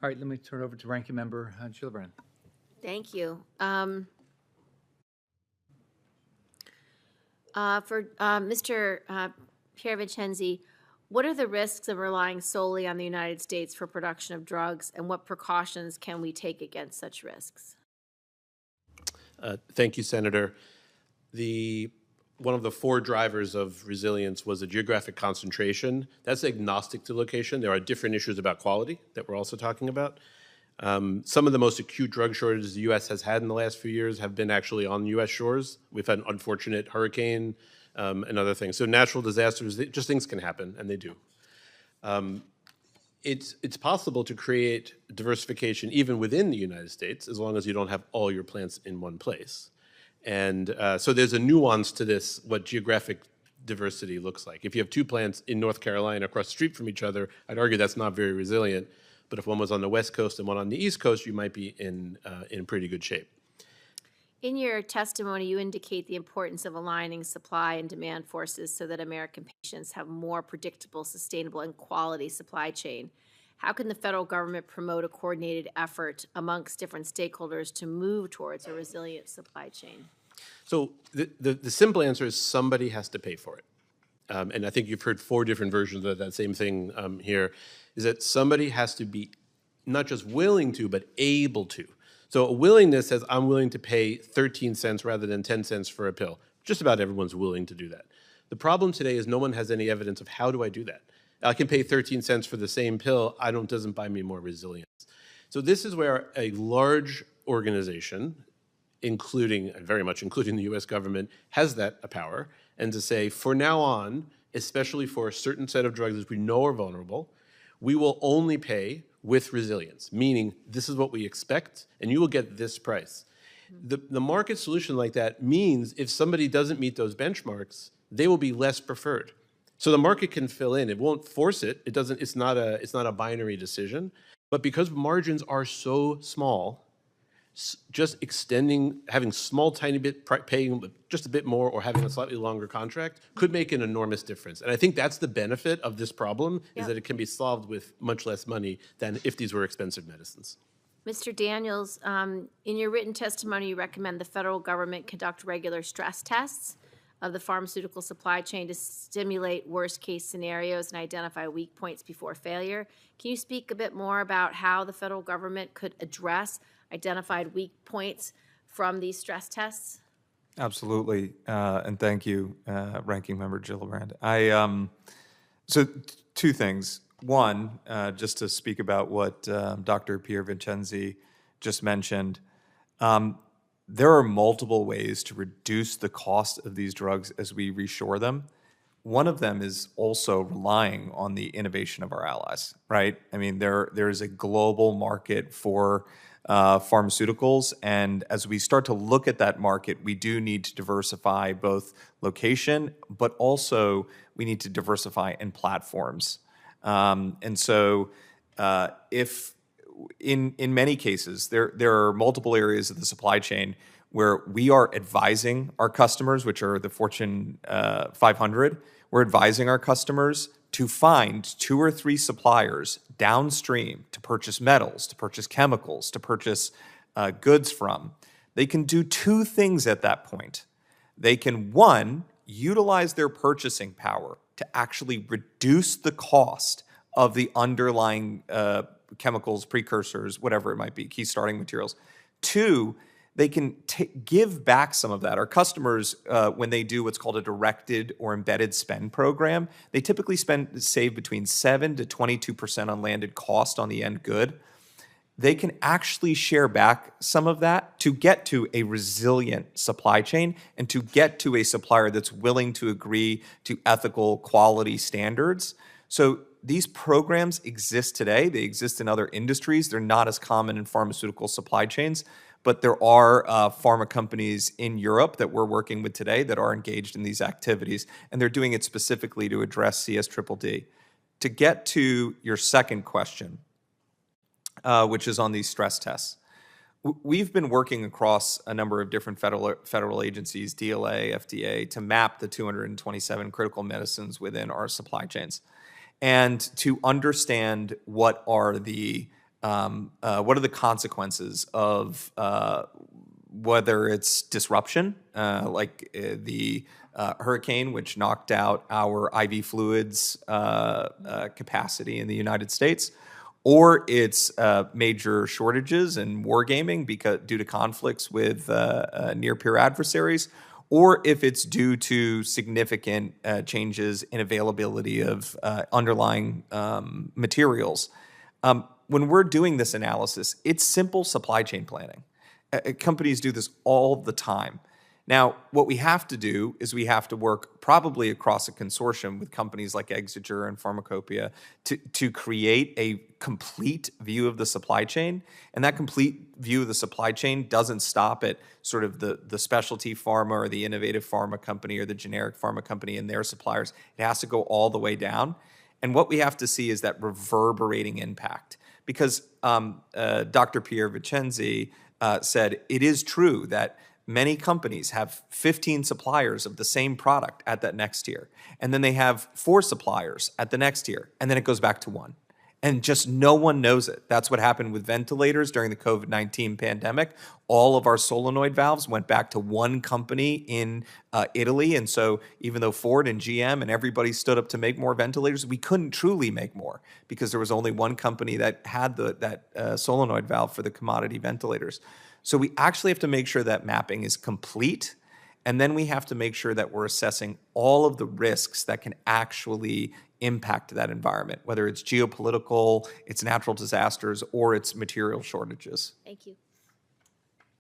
All right, let me turn it over to Ranking Member Gillibrand. Thank you. For Mr. Pierre Vincenzi, what are the risks of relying solely on the United States for production of drugs, and what precautions can we take against such risks? Thank you, Senator. One of the 4 drivers of resilience was a geographic concentration. That's agnostic to location. There are different issues about quality that we're also talking about. Some of the most acute drug shortages the U.S. has had in the last few years have been actually on U.S. shores. We've had an unfortunate hurricane and other things. So natural disasters, just things can happen, and they do. It's possible to create diversification even within the United States as long as you don't have all your plants in one place. And so there's a nuance to this, what geographic diversity looks like. If you have 2 plants in North Carolina across the street from each other, I'd argue that's not very resilient. But if one was on the West Coast and one on the East Coast, you might be in pretty good shape. In your testimony, you indicate the importance of aligning supply and demand forces so that American patients have more predictable, sustainable, and quality supply chain. How can the federal government promote a coordinated effort amongst different stakeholders to move towards a resilient supply chain? So the simple answer is somebody has to pay for it. And I think you've heard 4 different versions of that same thing here, is that somebody has to be not just willing to, but able to. So a willingness says, I'm willing to pay 13 cents rather than 10 cents for a pill. Just about everyone's willing to do that. The problem today is no one has any evidence of how do I do that. I can pay 13 cents for the same pill. Doesn't buy me more resilience. So this is where a large organization, very much including the U.S. government, has that power. And to say, for now on, especially for a certain set of drugs that we know are vulnerable, we will only pay with resilience, meaning this is what we expect, and you will get this price. The market solution like that means if somebody doesn't meet those benchmarks, they will be less preferred. So the market can fill in. It won't force it. It's not a binary decision. But because margins are so small, just having small, tiny bit, paying just a bit more or having a slightly longer contract could make an enormous difference. And I think that's the benefit of this problem, is that it can be solved with much less money than if these were expensive medicines. Mr. Daniels, in your written testimony, you recommend the federal government conduct regular stress tests of the pharmaceutical supply chain to stimulate worst-case scenarios and identify weak points before failure. Can you speak a bit more about how the federal government could address identified weak points from these stress tests? Absolutely, and thank you, Ranking Member Gillibrand. So 2 things. One, just to speak about what Dr. Pierre Vincenzi just mentioned, there are multiple ways to reduce the cost of these drugs as we reshore them. One of them is also relying on the innovation of our allies, right? I mean, there's a global market for pharmaceuticals, and as we start to look at that market, we do need to diversify both location, but also we need to diversify in platforms. And so if in many cases, there are multiple areas of the supply chain where we are advising our customers, which are the Fortune 500, we're advising our customers to find 2 or 3 suppliers downstream to purchase metals, to purchase chemicals, to purchase goods from. They can do 2 things at that point. They can, 1, utilize their purchasing power to actually reduce the cost of the underlying chemicals, precursors, whatever it might be, key starting materials. 2, they can give back some of that. Our customers, when they do what's called a directed or embedded spend program, they typically save between 7 to 22% on landed cost on the end good. They can actually share back some of that to get to a resilient supply chain and to get to a supplier that's willing to agree to ethical quality standards. So these programs exist today. They exist in other industries. They're not as common in pharmaceutical supply chains, but there are pharma companies in Europe that we're working with today that are engaged in these activities, and they're doing it specifically to address CSDDD. To get to your second question, which is on these stress tests, we've been working across a number of different federal agencies, DLA, FDA, to map the 227 critical medicines within our supply chains and to understand what are the what are the consequences of whether it's disruption, like the hurricane, which knocked out our IV fluids capacity in the United States, or it's major shortages and wargaming due to conflicts with near-peer adversaries, or if it's due to significant changes in availability of underlying materials. When we're doing this analysis, it's simple supply chain planning. Companies do this all the time. Now, what we have to do is we have to work probably across a consortium with companies like Exeger and Pharmacopoeia to create a complete view of the supply chain. And that complete view of the supply chain doesn't stop at sort of the specialty pharma or the innovative pharma company or the generic pharma company and their suppliers. It has to go all the way down. And what we have to see is that reverberating impact. Because Dr. Pierre Vincenzi said it is true that many companies have 15 suppliers of the same product at that next tier. And then they have 4 suppliers at the next tier. And then it goes back to 1. And just no one knows it. That's what happened with ventilators during the COVID-19 pandemic. All of our solenoid valves went back to one company in Italy. And so even though Ford and GM and everybody stood up to make more ventilators, we couldn't truly make more because there was only one company that had that solenoid valve for the commodity ventilators. So we actually have to make sure that mapping is complete. And then we have to make sure that we're assessing all of the risks that can actually impact that environment, whether it's geopolitical, it's natural disasters, or it's material shortages. Thank you.